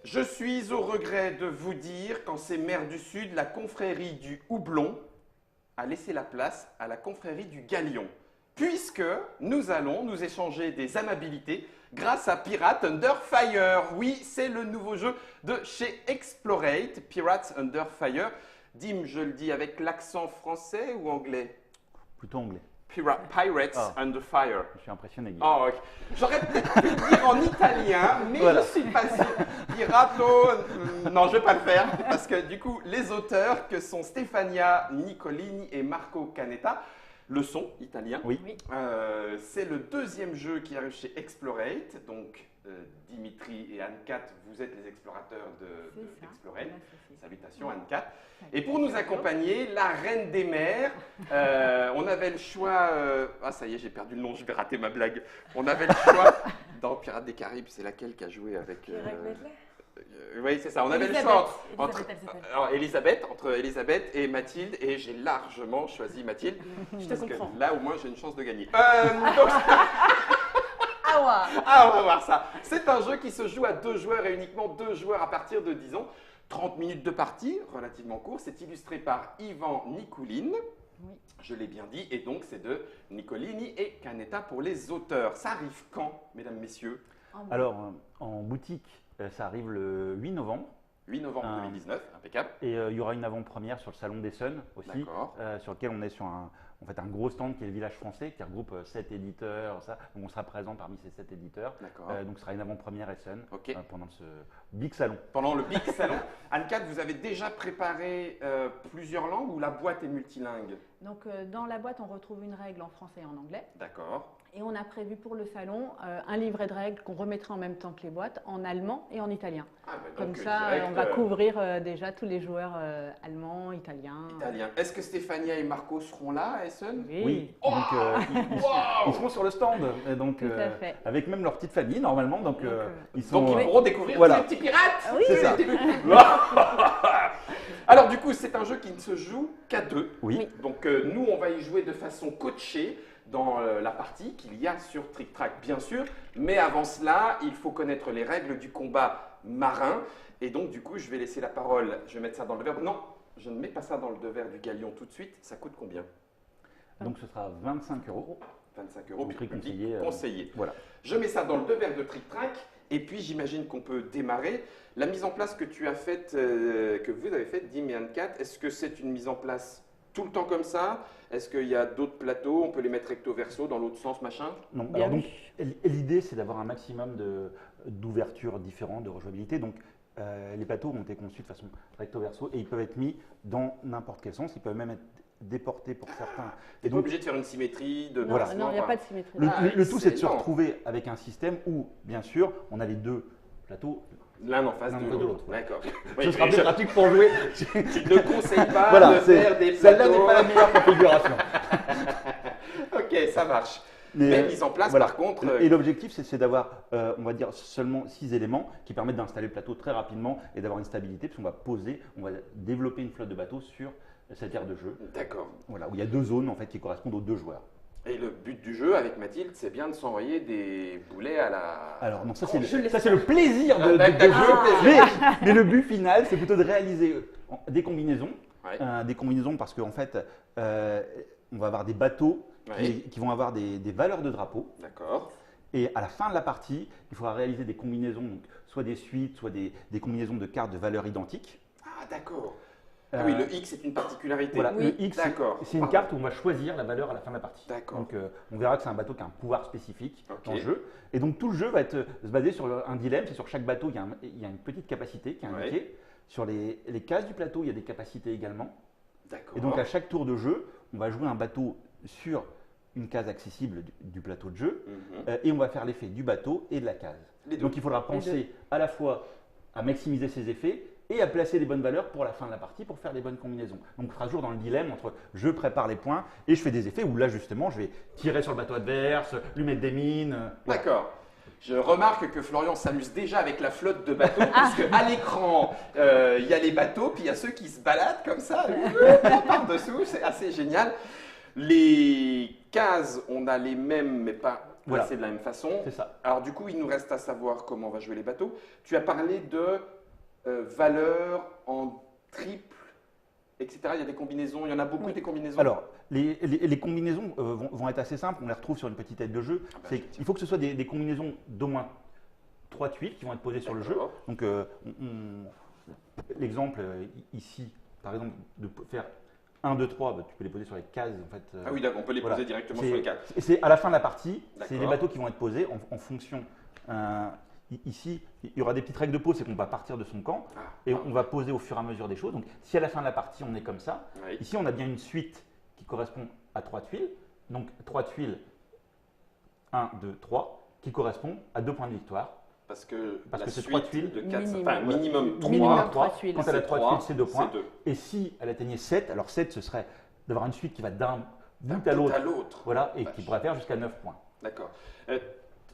Je suis au regret de vous dire qu'en ces mers du Sud, la confrérie du houblon a laissé la place à la confrérie du galion, puisque nous allons nous échanger des amabilités grâce à Pirates Under Fire. Oui, c'est le nouveau jeu de chez Explorate, Pirates Under Fire. Dim, je le dis avec l'accent français ou anglais? Plutôt anglais. Pirates Under Fire. Je suis impressionné, Guy. Oh, ok. J'aurais peut-être pu le dire en italien, mais Voilà. je suis pas sûr. Pirato, non, je vais pas le faire, parce que du coup, les auteurs que sont Stefania Nicolini et Marco Canetta le sont italiens. Oui. C'est le deuxième jeu qui arrive chez Explorate, donc Dimitri et Anne-Cat, vous êtes les explorateurs d'Explorate. Salutations Anne-Cat. Et pour nous accompagner, la reine des mers, on avait le choix, ah ça y est j'ai perdu le nom, je vais rater ma blague. On avait le choix, dans Pirates des Caraïbes, c'est laquelle qui a joué avec... oui, c'est ça. On avait le choix entre Elisabeth et Mathilde, et j'ai largement choisi Mathilde. Je te parce comprends. que là, au moins, j'ai une chance de gagner. Ah on va voir ça. C'est un jeu qui se joue à 2 joueurs et uniquement 2 joueurs à partir de 10 ans. 30 minutes de partie, relativement court. C'est illustré par Ivan Nicoulin. Oui. Je l'ai bien dit. Et donc, c'est de Nicolini et Canetta pour les auteurs. Ça arrive quand, mesdames, messieurs? Alors, en boutique, ça arrive le 8 novembre. 8 novembre 2019, impeccable. Et il y aura une avant-première sur le Salon d'Essonne aussi, D'accord. sur lequel on est sur un gros stand qui est le Village Français, qui regroupe 7 éditeurs. Ça. Donc on sera présent parmi ces 7 éditeurs. D'accord. Donc ce sera une avant-première Essonne Ok. pendant ce big salon. Pendant le Big Salon, Anne-Cat, vous avez déjà préparé plusieurs langues ou la boîte est multilingue? Donc dans la boîte, on retrouve une règle en français et en anglais. D'accord. Et on a prévu pour le salon un livret de règles qu'on remettra en même temps que les boîtes en allemand et en italien. Ah, bah Comme donc, ça, direct, on va couvrir déjà tous les joueurs allemands, italiens. italien. Est-ce que Stefania et Marco seront là à Essen? Oui. Donc Wow. ils seront sur le stand, donc, Tout à fait. avec même leur petite famille normalement. Donc ils sont. Donc ils pourront découvrir voilà. tous les petits pirates. Oui. C'est ça. Alors du coup, c'est un jeu qui ne se joue qu'à 2. Oui. Donc nous, on va y jouer de façon coachée dans la partie qu'il y a sur Trick Track, bien sûr. Mais avant cela, il faut connaître les règles du combat marin. Et donc du coup, je vais laisser la parole. Je vais mettre ça dans le verre. Non, je ne mets pas ça dans le verre du galion tout de suite. Ça coûte combien? Donc ce sera 25 €. 25 €. Au prix Public conseillé, conseillé. Voilà. Je mets ça dans le verre de Trick Track. Et puis j'imagine qu'on peut démarrer. La mise en place que tu as faite, que vous avez faite, Dim et Anne-Cat, est-ce que c'est une mise en place tout le temps comme ça? Est-ce qu'il y a d'autres plateaux? On peut les mettre recto verso dans l'autre sens, machin? Non, Bien alors vu. donc, l'idée, c'est d'avoir un maximum d'ouvertures différentes, de rejouabilité. Donc, les plateaux ont été conçus de façon recto-verso et ils peuvent être mis dans n'importe quel sens. Ils peuvent même être déportés pour certains. T'es pas obligé de faire une symétrie de Non, Voilà. non, il n'y a pas de symétrie. Le tout, c'est de se excellent. retrouver avec un système où, bien sûr, on a les deux plateaux. L'un en face L'un de en face de l'autre. l'autre. D'accord. Ce sera plus pratique pour jouer. Tu ne conseilles pas Voilà, de faire des celle-là n'est plateaux. pas la meilleure configuration. Ok, ça marche. Mais mise en place, voilà. par contre. Et l'objectif, c'est d'avoir, on va dire, seulement 6 éléments qui permettent d'installer le plateau très rapidement et d'avoir une stabilité, puisqu'on va poser, on va développer une flotte de bateaux sur cette aire de jeu. D'accord. Voilà, où il y a 2 zones en fait qui correspondent aux 2 joueurs. Et le but du jeu avec Mathilde, c'est bien de s'envoyer des boulets à la. Alors non, ça Oh, je l'ai c'est le plaisir de d'accord, jeu. Mais le but final, c'est plutôt de réaliser des combinaisons. Ouais. Des combinaisons parce qu'en fait, on va avoir des bateaux qui vont avoir des valeurs de drapeau. D'accord. Et à la fin de la partie, il faudra réaliser des combinaisons, donc soit des suites, soit des combinaisons de cartes de valeurs identiques. Ah, d'accord. Ah oui, le X est une particularité. Voilà, Oui. le X, D'accord. c'est une carte où on va choisir la valeur à la fin de la partie. D'accord. Donc on verra que c'est un bateau qui a un pouvoir spécifique Ok. dans le jeu. Et donc tout le jeu va se baser sur un dilemme. C'est sur chaque bateau, il y a une petite capacité qui est indiquée. Sur les cases du plateau, il y a des capacités également. D'accord. Et donc à chaque tour de jeu, on va jouer un bateau sur une case accessible du plateau de jeu. Et on va faire l'effet du bateau et de la case. Les deux. Donc il faudra penser à la fois à maximiser ses effets et à placer les bonnes valeurs pour la fin de la partie pour faire les bonnes combinaisons. Donc on sera toujours dans le dilemme entre je prépare les points et je fais des effets où là justement je vais tirer sur le bateau adverse, lui mettre des mines. Voilà. D'accord. Je remarque que Florian s'amuse déjà avec la flotte de bateaux, puisque à l'écran, il y a les bateaux, puis il y a ceux qui se baladent comme ça, par-dessous, c'est assez génial. Les cases, on a les mêmes, mais pas Voilà. placées de la même façon. C'est ça. Alors du coup, il nous reste à savoir comment on va jouer les bateaux. Tu as parlé de valeur en triple, etc. Il y a des combinaisons, il y en a beaucoup des combinaisons. Alors, les combinaisons vont être assez simples, on les retrouve sur une petite aide de jeu. Il faut que ce soit des combinaisons d'au moins 3 tuiles qui vont être posées sur le jeu. Donc, l'exemple ici, par exemple, de faire 1, 2, 3, tu peux les poser sur les cases. En fait, ah oui, d'accord, on peut les poser directement sur les cases. C'est à la fin de la partie, c'est les bateaux qui vont être posés en fonction. Ici, il y aura des petites règles de pose, c'est qu'on va partir de son camp et on va poser au fur et à mesure des choses. Donc, si à la fin de la partie, on est comme ça, ici, on a bien une suite qui correspond à 3 tuiles. Donc, 3 tuiles, 1, 2, 3, qui correspond à 2 points de victoire. Parce que c'est 3 tuiles de 4, minimum 3. Minimum 3 tuiles. Quand elle a 3 tuiles, c'est 2 points. 2. Et si elle atteignait 7, alors 7, ce serait d'avoir une suite qui va d'un bout à l'autre. Voilà, et qui pourrait faire jusqu'à 9 points. D'accord.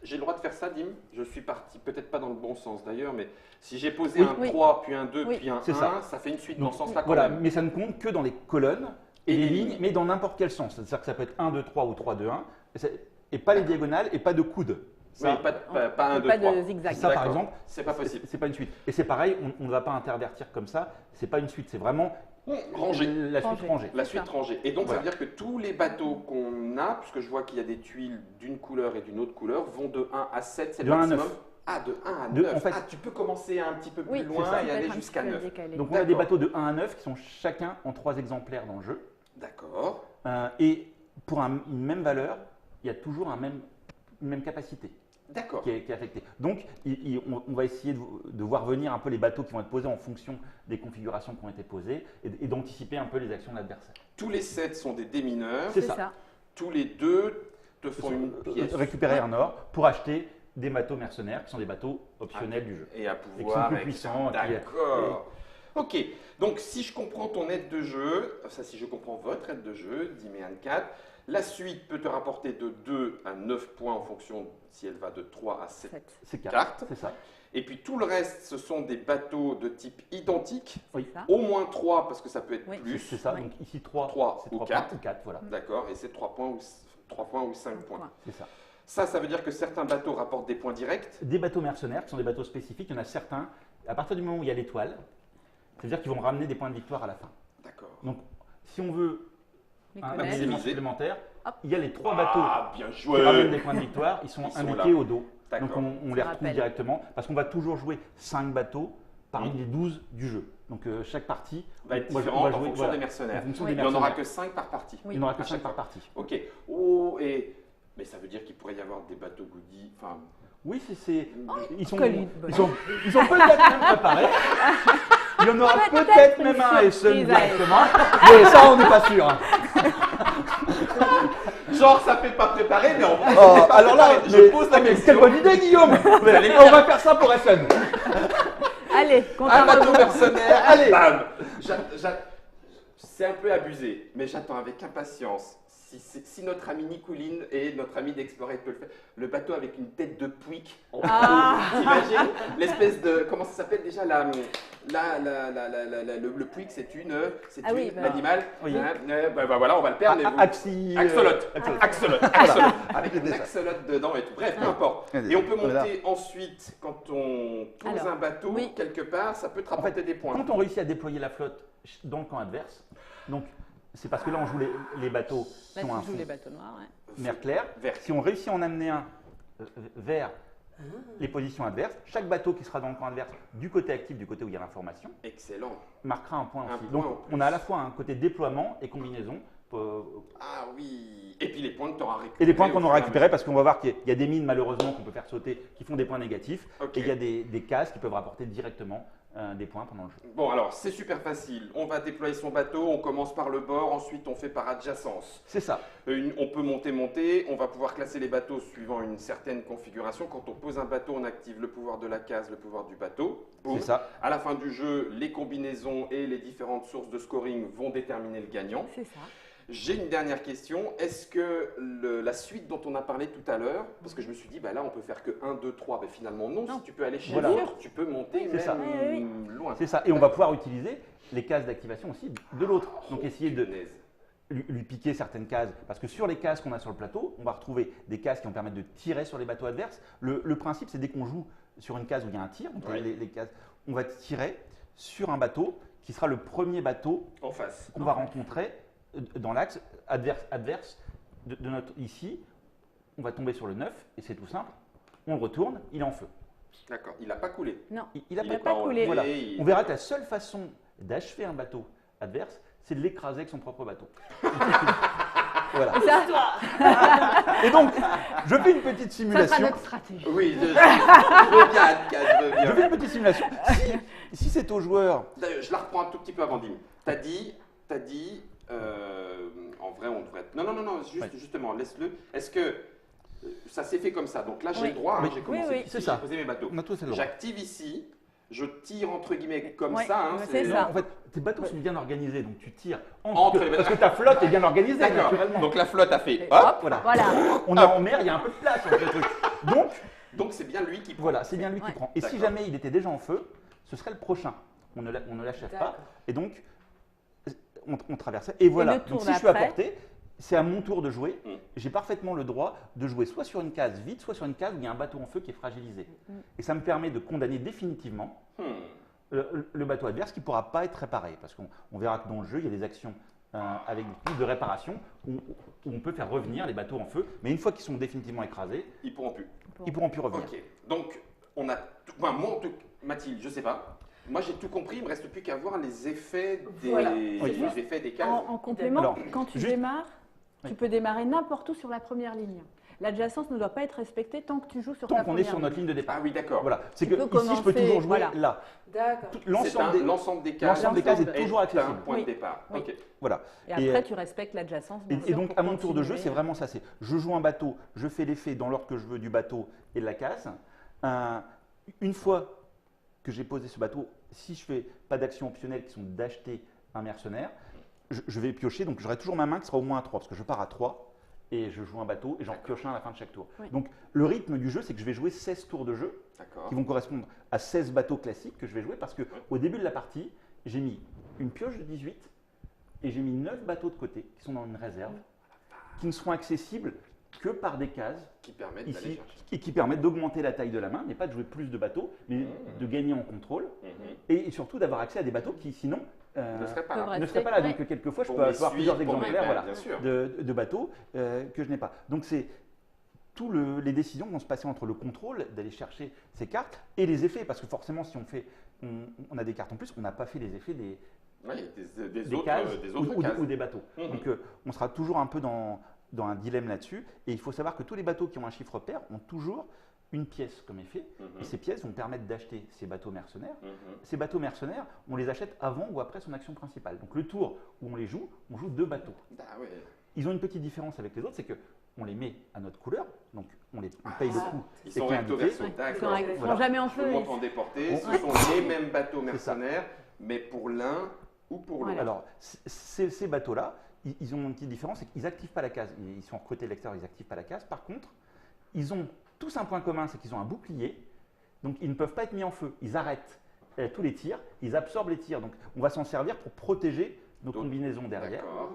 J'ai le droit de faire ça, Dim? Je suis parti, peut-être pas dans le bon sens d'ailleurs, mais si j'ai posé un 3, puis un 2, puis un 1, ça fait une suite dans ce sens-là quand même. Mais ça ne compte que dans les colonnes et les lignes, mais dans n'importe quel sens. C'est-à-dire que ça peut être 1, 2, 3 ou 3, 2, 1, et pas les diagonales et pas de coude. Ça, oui, pas un, 2, 3. Pas de zigzag. Ça, par exemple, c'est pas possible. C'est pas une suite. Et c'est pareil, on ne va pas intervertir comme ça. C'est pas une suite, c'est vraiment rangé. La suite rangée. La suite rangée. Et donc, ça veut dire que tous les bateaux qu'on a, puisque je vois qu'il y a des tuiles d'une couleur et d'une autre couleur, vont de 1 à 7, c'est le maximum. 1 à 9. Ah, de 1 à 9. En fait, tu peux commencer un petit peu plus loin et aller jusqu'à 9. Donc, on a des bateaux de 1 à 9 qui sont chacun en 3 exemplaires dans le jeu. D'accord. Et pour une même valeur, il y a toujours une même capacité. D'accord. Qui est affecté. Donc, on va essayer de voir venir un peu les bateaux qui vont être posés en fonction des configurations qui ont été posées et d'anticiper un peu les actions de l'adversaire. Tous les 7 sont des démineurs. C'est ça. Tous les 2 te font une pièce. Récupérer un or pour acheter des bateaux mercenaires qui sont des bateaux optionnels du jeu. Et à pouvoir. Et qui sont plus puissants. D'accord. Ok. Donc, si je comprends ton aide de jeu, si je comprends votre aide de jeu, Dim et Anne-Cat, la suite peut te rapporter de 2 à 9 points en fonction si elle va de 3 à 7 cartes. C'est ça. Et puis tout le reste, ce sont des bateaux de type identique. Oui. Au moins 3 parce que ça peut être plus. C'est ça. Donc ici 3 ou 4. Voilà. D'accord. Et c'est 3 points ou 5 points. C'est ça. Ça veut dire que certains bateaux rapportent des points directs. Des bateaux mercenaires qui sont des bateaux spécifiques. Il y en a certains, à partir du moment où il y a l'étoile, c'est-à-dire qu'ils vont ramener des points de victoire à la fin. D'accord. Donc si on veut un élément supplémentaire, hop. Il y a les 3 bateaux bien qui ramènent des points de victoire, ils sont indiqués au dos. Donc on les retrouve directement parce qu'on va toujours jouer 5 bateaux parmi les 12 du jeu. Donc chaque partie va être différente en fonction des mercenaires. Il n'y en aura que 5 par partie. Il n'y en aura que 5 par partie. Ok. Mais ça veut dire qu'il pourrait y avoir des bateaux goodies. Oui, ils sont peut-être même préparés. Il y en aura peut-être même un à Essen directement. Mais ça, on n'est pas sûr. Genre, ça fait pas préparer, mais en vrai, alors là, je pose la question. Quelle bonne idée, Guillaume. On va faire ça pour Essen. Allez, un bateau mercenaire. Allez, bam. C'est un peu abusé, mais j'attends avec impatience. Si notre ami Nicoline et notre ami d'Explorer peut le faire, le bateau avec une tête de Pouic en t'imagines l'espèce de, comment ça s'appelle déjà, le Pouic, c'est l'animal. Oui. Voilà, on va le perdre. Axolote. Avec une axolote dedans et tout. Bref, peu importe. Et on peut monter ensuite, quand on pose un bateau, quelque part, ça peut te rapporter des points. Quand on réussit à déployer la flotte dans le camp adverse, donc c'est parce que là on joue les bateaux qui ont un fond noirs, mer clair. Si on réussit à en amener un vers les positions adverses, chaque bateau qui sera dans le camp adverse du côté actif, du côté où il y a l'information, marquera un point aussi. Donc on a à la fois un côté déploiement et combinaison. Ah oui. Et puis les points que tu auras récupérés. Et les points qu'on aura récupérés parce qu'on va voir qu'il y a des mines malheureusement qu'on peut faire sauter qui font des points négatifs. Et il y a des cases qui peuvent rapporter directement des points pendant le jeu. Bon, alors c'est super facile. On va déployer son bateau, on commence par le bord, ensuite on fait par adjacence. C'est ça. On peut monter, on va pouvoir classer les bateaux suivant une certaine configuration. Quand on pose un bateau, on active le pouvoir de la case, le pouvoir du bateau. Boum. C'est ça. À la fin du jeu, les combinaisons et les différentes sources de scoring vont déterminer le gagnant. C'est ça. J'ai une dernière question. Est-ce que la suite dont on a parlé tout à l'heure, parce que je me suis dit, là on peut faire que 1, 2, 3, mais finalement non. Si tu peux aller chez l'autre, tu peux monter même loin. C'est ça. Et on va pouvoir utiliser les cases d'activation aussi de l'autre. Donc essayer de lui piquer certaines cases. Parce que sur les cases qu'on a sur le plateau, on va retrouver des cases qui vont permettre de tirer sur les bateaux adverses. Le principe, c'est dès qu'on joue sur une case où il y a un tir, donc les cases on va tirer sur un bateau qui sera le premier bateau En face. qu'on va rencontrer dans l'axe adverse de notre ici. On va tomber sur le 9 et c'est tout simple. On le retourne, il est en feu. D'accord. Il n'a pas coulé. Non, Il n'a il n'a pas pas coulé. Voilà. On verra que la seule façon d'achever un bateau adverse, c'est de l'écraser avec son propre bateau. Voilà. Et ça, Et donc, je fais une petite ça sera simulation. notre stratégie. Oui, je veux bien, Anne-Cat, je veux Je bien. fais une petite simulation. Si c'est au joueur, D'ailleurs, je la reprends un tout petit peu avant, Dim. T'as dit, en vrai, on devrait. Non, justement, laisse-le. Est-ce que ça s'est fait comme ça? Donc là, j'ai Oui. le droit, hein, Oui. j'ai commencé, Oui, oui. ici, C'est ça. j'ai posé mes bateaux. on a tous le droit. J'active ici, je tire entre guillemets comme Ouais, ça. Hein, c'est Non, ça. en fait, tes bateaux sont bien organisés, donc tu tires Entre les parce que ta flotte est bien organisée, D'accord. naturellement. Donc la flotte a fait Et hop. Voilà. Voilà. On est en mer, il y a un peu de place entre les trucs. Donc c'est bien lui qui prend. Voilà, c'est bien lui qui Ouais. prend. Et si D'accord. jamais il était déjà en feu, ce serait le prochain. On ne l'achève pas. D'accord. Et donc, on traversait. Et voilà. le tour Donc si je suis à d'après portée, c'est à mon tour de jouer. Mm. J'ai parfaitement le droit de jouer soit sur une case vide, soit sur une case où il y a un bateau en feu qui est fragilisé. Et ça me permet de condamner définitivement le bateau adverse qui ne pourra pas être réparé. Parce qu'on verra que dans le jeu, il y a des actions avec des types de réparation où on peut faire revenir les bateaux en feu. Mais une fois qu'ils sont définitivement écrasés, Ils pourront plus. ils ne pourront plus revenir. Ok. Donc on a. Enfin, moi, Mathilde, je sais pas. Moi, j'ai tout compris. Il me reste plus qu'à voir les effets des, Voilà. les effets des cases. En complément, Alors, quand tu juste- démarres, Oui. tu peux démarrer n'importe où sur la première ligne. L'adjacence ne doit pas être respectée tant que tu joues sur Tant ta qu'on première est sur notre ligne de départ. Ah oui, d'accord. Voilà, c'est Tu que peux ici je peux commencer, toujours jouer voilà. là. D'accord. Tout- C'est L'ensemble des, l'ensemble des cases. l'ensemble des cases est L'ensemble toujours un accessible. point de Oui. départ. Oui. Ok. Voilà. Et après, Et- tu respectes l'adjacence. Et, bien et sûr, donc pour à mon tour de jeu, continuer. c'est vraiment ça. C'est je joue un bateau, je fais l'effet dans l'ordre que je veux du bateau et de la case. Une fois que j'ai posé ce bateau, si je fais pas d'action optionnelle qui sont d'acheter un mercenaire, je vais piocher. Donc j'aurai toujours ma main qui sera au moins à 3 parce que je pars à 3 et je joue un bateau et j'en pioche un à la fin de chaque tour. Oui. Donc le rythme du jeu, c'est que je vais jouer 16 tours de jeu D'accord. qui vont correspondre à 16 bateaux classiques que je vais jouer parce que au début de la partie, j'ai mis une pioche de 18 et j'ai mis 9 bateaux de côté qui sont dans une réserve, qui ne seront accessibles que par des cases Qui permettent d'aller ici chercher. et qui permettent d'augmenter la taille de la main, mais pas de jouer plus de bateaux, mais de gagner en contrôle et surtout d'avoir accès à des bateaux qui sinon Ne serait pas là. Peuvent ne seraient pas là. Ouais. Donc quelquefois, je Pour peux mes avoir suites, plusieurs pour mes- exemplaires ben, voilà, bien sûr. de bateaux que je n'ai pas. Donc c'est tous les décisions vont se passer entre le contrôle d'aller chercher ces cartes et les effets, parce que forcément, si on a des cartes en plus, on n'a pas fait les effets des Oui, des des autres, cases, des autres cases. ou des bateaux. Mhm. Donc on sera toujours un peu dans un dilemme là-dessus. Et il faut savoir que tous les bateaux qui ont un chiffre pair ont toujours une pièce comme effet. Et ces pièces vont permettre d'acheter ces bateaux mercenaires. Ces bateaux mercenaires, on les achète avant ou après son action principale. Donc le tour où on les joue, on joue 2 bateaux. Ah ouais. Ils ont une petite différence avec les autres, c'est que on les met à notre couleur, donc on paye le Ah, coup. Ils et sont qui est recto indiqué. verso. Ils D'accord. sont Voilà. jamais en Je feu. vous montre en déporté. Ce Ouais. sont les mêmes bateaux C'est ça. mercenaires, mais pour l'un ou pour l'autre. Voilà. Alors, ces bateaux-là, ils ont une petite différence, c'est qu'ils n'activent pas la case. Ils sont recrutés de l'extérieur, ils n'activent pas la case. Par contre, ils ont tous un point commun, c'est qu'ils ont un bouclier. Donc, ils ne peuvent pas être mis en feu. Ils arrêtent tous les tirs, ils absorbent les tirs. Donc, on va s'en servir pour protéger nos Donc, combinaisons derrière. D'accord.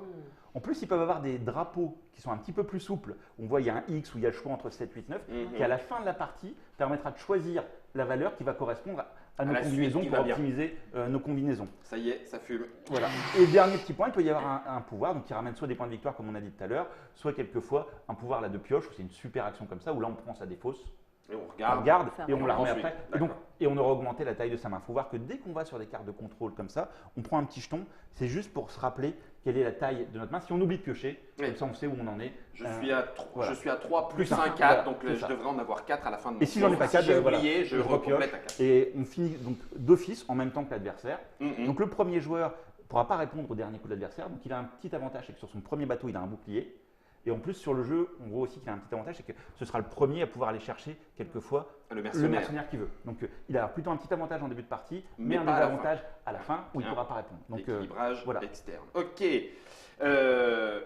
En plus, ils peuvent avoir des drapeaux qui sont un petit peu plus souples. On voit, il y a un X où il y a le choix entre 7, 8, 9, qui à la fin de la partie permettra de choisir la valeur qui va correspondre à nos la suite combinaisons qui pour va bien. optimiser nos combinaisons. Ça y est, ça fume. Voilà. Et dernier petit point, il peut y avoir un pouvoir donc qui ramène soit des points de victoire comme on a dit tout à l'heure, soit quelquefois un pouvoir là de pioche, où c'est une super action comme ça, où là on prend sa défausse, Et on on regarde. regarde Ça et on la remet ensuite. après. Et, D'accord. donc, et on aura augmenté la taille de sa main. Il faut voir que dès qu'on va sur des cartes de contrôle comme ça, on prend un petit jeton, c'est juste pour se rappeler quelle est la taille de notre main. Si on oublie de piocher, Oui. comme ça on sait où on en est. Je suis à 3, voilà. je suis à 3 plus Plus un. 1, 4, Voilà, donc c'est je ça. devrais en avoir 4 à la fin de mon Et si j'en ai tour. pas 4, j'ai voilà, oublié, je repioche. recomplète à 4. Et on finit donc d'office en même temps que l'adversaire. Mhm. Donc le premier joueur ne pourra pas répondre au dernier coup de l'adversaire. Donc il a un petit avantage, c'est que sur son premier bateau, il a un bouclier. Et en plus, sur le jeu, on voit aussi qu'il a un petit avantage, c'est que ce sera le premier à pouvoir aller chercher quelquefois Le le mercenaire. mercenaire qu'il veut. Donc il a plutôt un petit avantage en début de partie, mais un pas à la désavantage à la fin où il ne Bien. pourra pas répondre. Donc Équilibrage voilà. externe. Ok.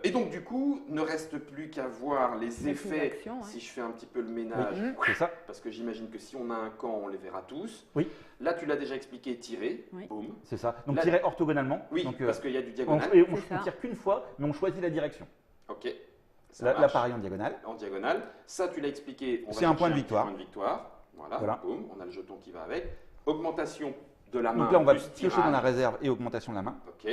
Et donc du coup, ne reste plus qu'à voir les Les effets. actions, ouais. Si je fais un petit peu le ménage, c'est ça. parce que j'imagine que si on a un camp, on les verra tous. Oui. Là, tu l'as déjà expliqué, tirer. Oui. Boum. C'est ça. Donc Là- tirer orthogonalement. Oui, Donc, parce qu'il y a du on, diagonal. et on C'est ça. tire qu'une fois, mais on choisit la direction. Ok. Ça Là, marche. pareil en diagonale. En diagonale. Ça, tu l'as expliqué. On va C'est un chercher point de petit victoire. point de victoire. Voilà. Voilà. Boum. On a le jeton qui va avec. Augmentation De la main. Donc là, on va plus piocher tirage. dans la réserve et augmentation de la main. Ok.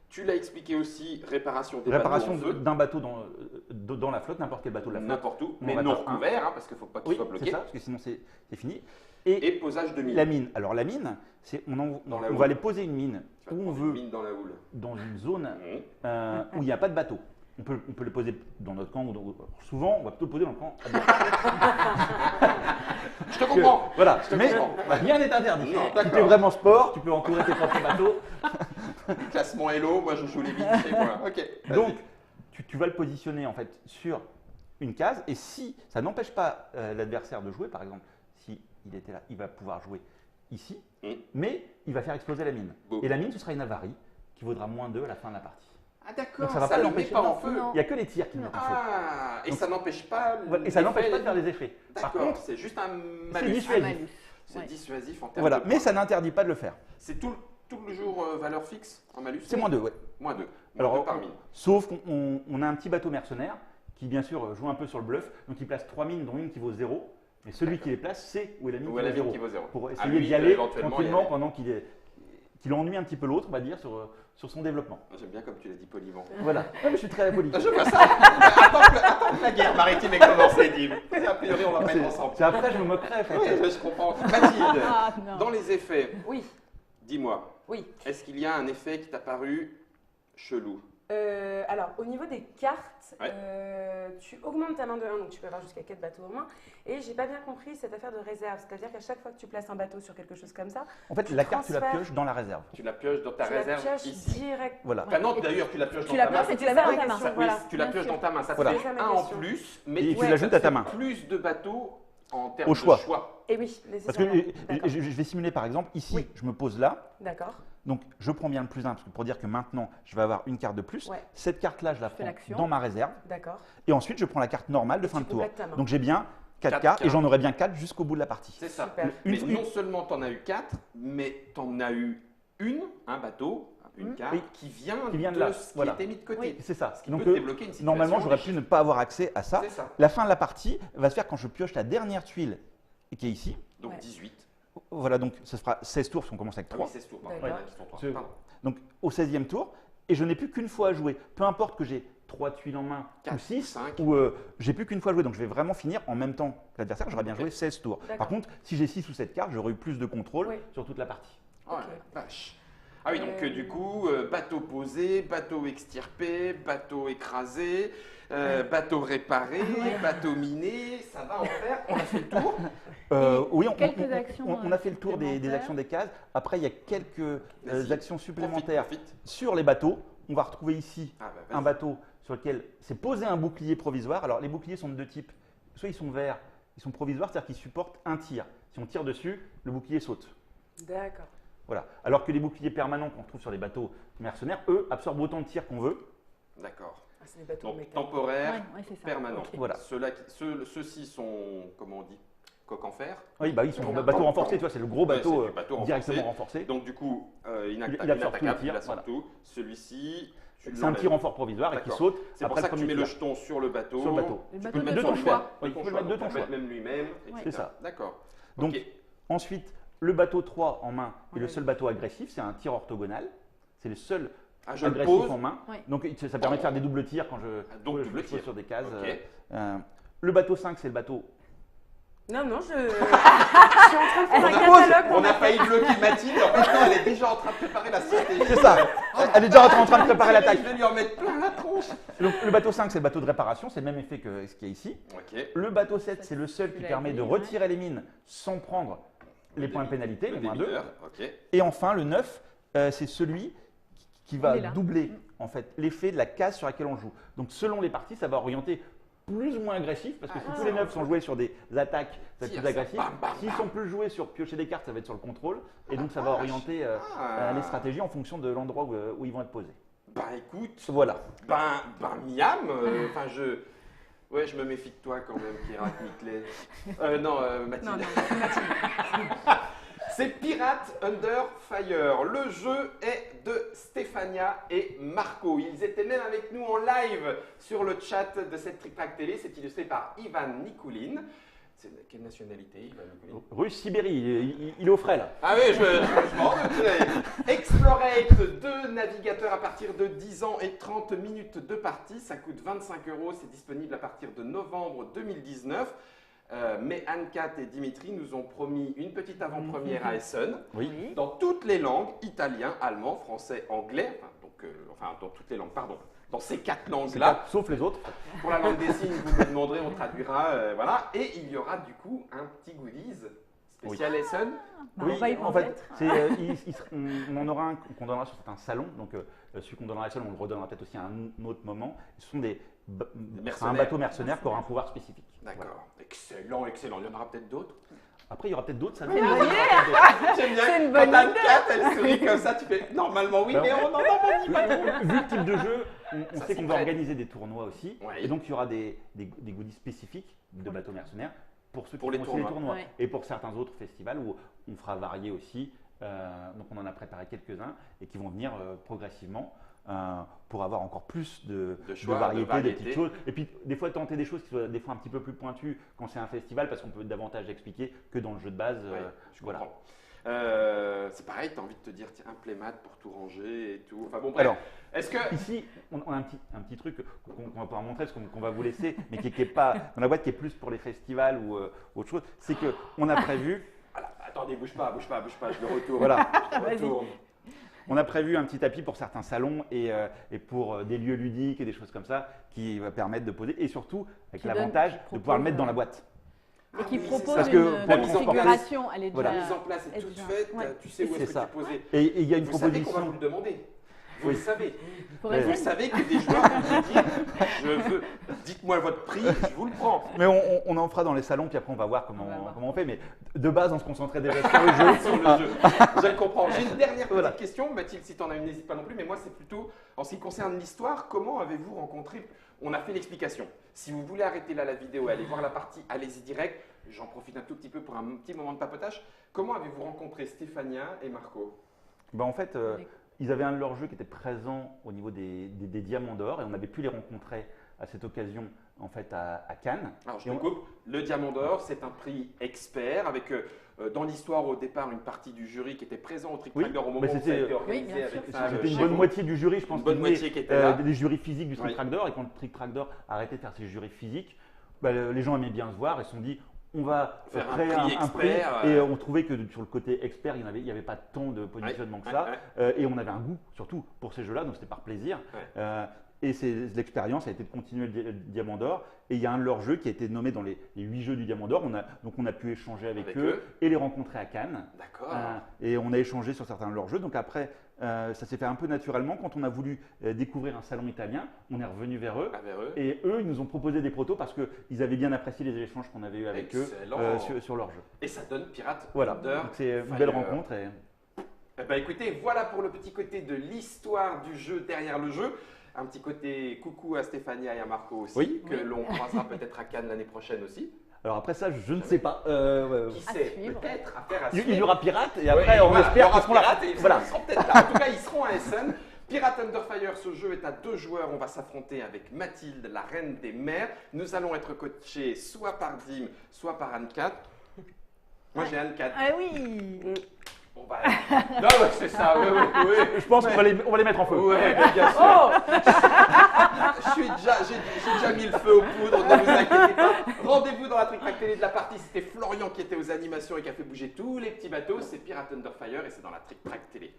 Tu l'as expliqué aussi, réparation des Réparation bateaux en feu. d'un bateau dans la flotte, n'importe quel bateau de la flotte. N'importe où, On mais va non faire un. recouvert, hein, parce qu'il ne faut pas qu'il Oui, soit c'est bloqué. ça, parce que sinon c'est fini. Et posage de mine. La mine. Alors la mine, Dans la on houle. va aller poser une mine Tu vas où on prendre une veut, mine dans la houle. dans une zone Mmh. où il n'y a pas de bateau. On peut le poser dans notre camp. Souvent, on va plutôt le poser dans le camp. Je te comprends. Voilà, Je te mais comprends. rien n'est interdit. Non, Si tu fais d'accord. vraiment sport, tu peux entourer tes propres bateaux. Classement Hello, moi je joue les mines chez moi. Ok. vas-y. Donc, tu vas le positionner en fait sur une case. Et si ça n'empêche pas l'adversaire de jouer, par exemple, si il était là, il va pouvoir jouer ici, mais il va faire exploser la mine. Beau. Et la mine, ce sera une avarie qui vaudra -2 à la fin de la partie. Ah d'accord, Donc, ça va ça pas ne le met l'empêcher. pas en Non, feu. non. Il n'y a que les tirs qui mettent en feu. Ah, et Donc, ça n'empêche pas. Voilà, et ça n'empêche pas de faire l'effet. des effets. Par D'accord, contre, c'est juste un c'est malus. dissuasif. malus. C'est Ouais. dissuasif en termes voilà, de mais points. ça n'interdit pas de le faire. C'est tout le jour valeur fixe en malus. C'est -2, ouais. -2. Alors, par mine. Sauf qu'on a un petit bateau mercenaire qui, bien sûr, joue un peu sur le bluff. Donc, il place 3 mines, dont une qui vaut 0. Mais celui qui les place sait où est la mine Ou à la qui vaut mine 0. qui vaut 0. Pour À essayer lui, d'y aller éventuellement, tranquillement y aller. pendant qu'il ennuie un petit peu l'autre, on va dire, sur son développement. J'aime bien comme tu l'as dit polyvalent. Voilà. Ouais, mais je suis très poli. Je vois ça. Attends que la guerre maritime ait commencé, Dim. A priori, on va C'est mettre ensemble. c'est après, je me moquerai. en fait. Oui, je comprends. Mathilde, Ah, non. dans les effets, Oui, dis-moi, oui. est-ce qu'il y a un effet qui t'a paru chelou? Alors, au niveau des cartes, Ouais. tu augmentes ta main de 1, donc tu peux avoir jusqu'à 4 bateaux au moins. Et j'ai pas bien compris cette affaire de réserve. C'est-à-dire qu'à chaque fois que tu places un bateau sur quelque chose comme ça, En fait, Tu la carte, tu la transfères. pioches dans la réserve. Tu la pioches dans ta tu la réserve pioches ici. direct. Voilà. Enfin, non, d'ailleurs, tu la pioches Tu dans la ta main. pioches et tu la C'est ça mets ma dans ta main. question, Oui, voilà. tu la Bien pioches sûr. dans ta main. Ça te Voilà. fait C'est ça ma un en question. plus, mais Et tu ça l'ajoutes te à ta fait main. plus de bateaux en termes Au choix. de choix. Et oui, laissez Parce ça que en main. D'accord. je vais simuler par exemple, ici, Oui. je me pose là. D'accord. Donc, je prends bien le +1 parce que pour dire que maintenant, je vais avoir une carte de plus. Ouais. Cette carte-là, je la fais prends l'action. dans ma réserve. D'accord. Et ensuite, je prends la carte normale de Et fin tu de tour. complètes ta main. Donc, j'ai bien 4 Quatre cartes et cartes. j'en aurai bien 4 jusqu'au bout de la partie. C'est ça. Super. Mais Une- non seulement tu en as eu 4, mais tu en as eu un bateau, une carte, Oui. qui vient de là, ce qui voilà. était mis de côté. C'est ça. Ce qui Donc, peut te débloquer une situation. normalement, j'aurais riche. pu ne pas avoir accès à ça. C'est ça. La fin de la partie va se faire quand je pioche la dernière tuile qui est ici. Donc Ouais. 18. Voilà, donc ça se fera 16 tours parce qu'on commence avec Ah 3. oui, 16 tours. Pardon. D'accord. Ouais, qui sont trois. Ce- Pardon. Donc au 16e tour, et je n'ai plus qu'une fois à jouer. Peu importe que j'ai 3 tuiles en main Quatre, ou 6, cinq. ou j'ai plus qu'une fois à jouer. Donc je vais vraiment finir en même temps que l'adversaire. J'aurais bien Ok. joué 16 tours. D'accord. Par contre, si j'ai 6 ou 7 cartes, j'aurais eu plus de contrôle Oui. sur toute la partie. Oh Ok. la vache. Ah oui, donc Euh, du coup, bateau posé, bateau extirpé, bateau écrasé, bateau réparé, bateau miné, ça va en faire. On a fait le tour. Oui, quelques actions, on a fait le tour des supplémentaires. actions des cases. Après, il y a quelques Vas-y. actions supplémentaires Profite. sur les bateaux. On va retrouver ici Ah bah, vas-y. un bateau sur lequel c'est posé un bouclier provisoire. Alors les boucliers sont de deux types. Soit ils sont verts, ils sont provisoires, c'est-à-dire qu'ils supportent un tir. Si on tire dessus, le bouclier saute. D'accord. Voilà. Alors que les boucliers permanents qu'on trouve sur les bateaux mercenaires, eux, absorbent autant de tirs qu'on veut. D'accord. Ah, c'est des bateaux Donc mécaniques. temporaire, Ouais, c'est ça. permanent. Ok. Voilà. Ceux-ci sont, comment on dit, coque en fer. Oui, bah ils sont D'accord. bateaux renforcés, tu vois, c'est le gros Ouais, bateau, c'est du bateau directement renforcé. Donc du coup, il absorbe tous les inattaquable, tirs, il absorbe voilà. tout. Celui-ci, tu C'est un l'enlèves. tir en fort provisoire et qui D'accord. saute C'est pour après ça que tu premier mets le tir. jeton sur le bateau. Sur le bateau. Les Tu bateaux peux le de mettre ton sur le choix. choix. Oui, tu peux le mettre de ton choix. Même lui-même, etc. C'est ça. D'accord. Donc, Ok. ensuite, le bateau 3 en main est le Ouais. seul bateau agressif, c'est un tir orthogonal. C'est le seul Ah, je le agressif pose. en main. Ouais. Donc ça permet de faire des doubles tirs quand Ah, donc, double je tir. pose sur des cases. Ok. Le bateau 5, c'est le bateau. Non, non, je suis en train de faire un catalogue. On a failli bloquer Mathilde. En fait, non, elle est déjà en train de préparer la stratégie. C'est ça. Elle est déjà en train de préparer l'attaque. Je vais lui en mettre plein la tronche. Donc, le bateau 5, c'est le bateau de réparation, c'est le même effet que ce qu'il y a ici. Ok. Le bateau 7, c'est le seul Tu qui l'as permet dit, de ouais. retirer les mines sans prendre les points de pénalité, les moins 2. Ok. Et enfin, le 9, c'est celui qui va Il est là. doubler en fait, l'effet de la case sur laquelle on joue. Donc selon les parties, ça va orienter plus ou moins agressif, parce que si Ah, tous les 9 sont joués sur des attaques, ça va être Tire, plus ça, agressif. bam, bam, S'ils bam. sont plus joués sur piocher des cartes, ça va être sur le contrôle. Et donc ça va vache. orienter Ah. les stratégies en fonction de l'endroit où ils vont être posés. Ben écoute, Voilà. miam. Enfin, ouais, je me méfie de toi quand même, Pirate Nickley. Non, Mathilde. Non, non, C'est Pirate Under Fire. Le jeu est de Stéphania et Marco. Ils étaient même avec nous en live sur le chat de cette Trick Track Télé. C'est illustré par Ivan Nikulin. Quelle nationalité il va nous connaître? Russe, Sibérie, il est au frais là. Ah oui, je m'en doute. Explorate, 2 navigateurs à partir de 10 ans et 30 minutes de partie. Ça coûte 25 €. C'est disponible à partir de novembre 2019. Mais Anne-Cat et Dimitri nous ont promis une petite avant-première à Essen. Oui. Dans toutes les langues, italien, allemand, français, anglais, enfin dans toutes les langues, pardon. Dans ces 4 langues-là. Sauf les autres. Pour la langue des signes, vous me demanderez, on traduira, voilà. Et il y aura du coup un petit goodies spécial Essen. Bah, on va y en fait, peut-être. on en aura un qu'on donnera sur certains salons. Donc, celui qu'on donnera à Essen, on le redonnera peut-être aussi à un autre moment. Ce sont un bateau mercenaire qui aura un pouvoir spécifique. D'accord. Voilà. Excellent, excellent. Il y en aura peut-être d'autres. Après, il y aura peut-être d'autres salons. C'est une bonne idée. J'aime bien. C'est une bonne Quand idée. Anne-Cat, elle sourit comme ça, tu fais normalement oui, mais on n'en a dit pas trop. Vu le type de jeu, on Ça sait s'y qu'on va prête. organiser des tournois aussi. Ouais. Et donc, il y aura des goodies spécifiques de bateaux mercenaires pour ceux Pour qui les font aussi les tournois. tournois. Ouais. Et pour certains autres festivals où on fera varier aussi. Donc, on en a préparé quelques-uns et qui vont venir progressivement. Pour avoir encore plus de choix, variété, de variété. des petites choses. Et puis, des fois, tenter des choses qui soient des fois un petit peu plus pointues quand c'est un festival, parce qu'on peut davantage expliquer que dans le jeu de base. Ouais, je voilà. comprends. C'est pareil, tu as envie de te dire, tiens, un playmat pour tout ranger et tout. Enfin bon, bref. Alors, Est-ce que. ici, on a un petit truc qu'on va pouvoir montrer, qu'on va vous laisser, mais qui n'est pas dans la boîte, qui est plus pour les festivals ou autre chose. C'est qu'on a prévu. Voilà, attendez, bouge pas, je le retourne. Voilà. Je le retourne. On a prévu un petit tapis pour certains salons et pour des lieux ludiques et des choses comme ça qui va permettre de poser et surtout avec Qui l'avantage donne- qui de pouvoir le mettre propose, dans la boîte. Et qui Ah oui, propose Parce que une pour la mise en configuration. Elle est Voilà. La déjà. mise en place est est toute déjà- faite, ouais. tu sais où C'est est-ce que ça. tu posais. Et il y a une Vous savez qu'on va proposition. vous le demander. Vous Oui. le savez. Pour Vous essayer. savez que des joueurs vont vous dire, je veux, dites-moi votre prix, je vous le prends. Mais on en fera dans les salons, puis après on va voir comment on fait. Mais de base, on se concentrait déjà sur le jeu. Sur le jeu. Je le comprends. J'ai une dernière petite Voilà. question. Mathilde, si tu en as une, n'hésite pas non plus. Mais moi, c'est plutôt en ce qui concerne l'histoire. Comment avez-vous rencontré? On a fait l'explication. Si vous voulez arrêter là la vidéo et aller voir la partie, allez-y direct. J'en profite un tout petit peu pour un petit moment de papotage. Comment avez-vous rencontré Stéphania et Marco? Ben, en fait, ils avaient un de leurs jeux qui était présent au niveau des Diamants d'Or et on avait pu les rencontrer à cette occasion en fait à Cannes. Alors, je Et te coupe. Le Diamant d'Or, c'est un prix expert avec dans l'histoire au départ une partie du jury qui était présent au Trick Oui, Tracker au moment mais où ça a c'était- été organisé Oui, bien avec sûr. ça. C'était une chez bonne vous. moitié du jury, je pense. Une bonne qu'il venait, moitié qui était là. des jurys physiques du Trick Oui. Track d'Or. Et quand le Trick Track d'Or a arrêté de faire ses jurys physiques, bah, les gens aimaient bien se voir et se sont dit on va Faire un créer prix un prix. expert, Et on trouvait que sur le côté expert, il n'y avait pas tant de positionnement que ça. Et on avait un goût surtout pour ces jeux-là, donc c'était par plaisir. Ouais. Et l'expérience a été de continuer le Diamant d'Or. Et il y a un de leurs jeux qui a été nommé dans les 8 jeux du Diamant d'Or. Donc on a pu échanger avec eux et les rencontrer à Cannes. D'accord. Et on a échangé sur certains de leurs jeux. Donc après, ça s'est fait un peu naturellement. Quand on a voulu découvrir un salon italien, on est revenu vers eux. Ah, vers eux. Et eux, ils nous ont proposé des protos parce qu'ils avaient bien apprécié les échanges qu'on avait eu avec Excellent. eux sur leurs jeux. Et ça donne Pirate Voilà, Under donc c'est une Fire. belle rencontre. Et... Eh ben, écoutez, voilà pour le petit côté de l'histoire du jeu derrière le jeu. Un petit côté coucou à Stéphania et à Marco aussi, Oui. que l'on croisera peut-être à Cannes l'année prochaine aussi. Alors après ça, je ne sais pas. Qui À sait, suivre. peut-être affaire à Il suivre. y aura Pirate et Ouais, après on voilà, il y espère aura qu'ils seront là. Pirate et ils Voilà. seront peut-être là. En tout cas, ils seront à Essen. Pirate Under Fire, ce jeu est à 2 joueurs. On va s'affronter avec Mathilde, la reine des mers. Nous allons être coachés soit par Dim, soit par Anne-Cat. Moi, j'ai Anne-Cat. Ah oui. Bon, bah, non, ouais, c'est ça, oui. Je pense qu'on va les mettre en feu. Ouais, bien sûr. Oh. J'ai déjà mis le feu aux poudres, ne vous inquiétez pas. Rendez-vous dans la Trick Track télé de la partie. C'était Florian qui était aux animations et qui a fait bouger tous les petits bateaux. C'est Pirate Under Fire et c'est dans la Trick Track télé.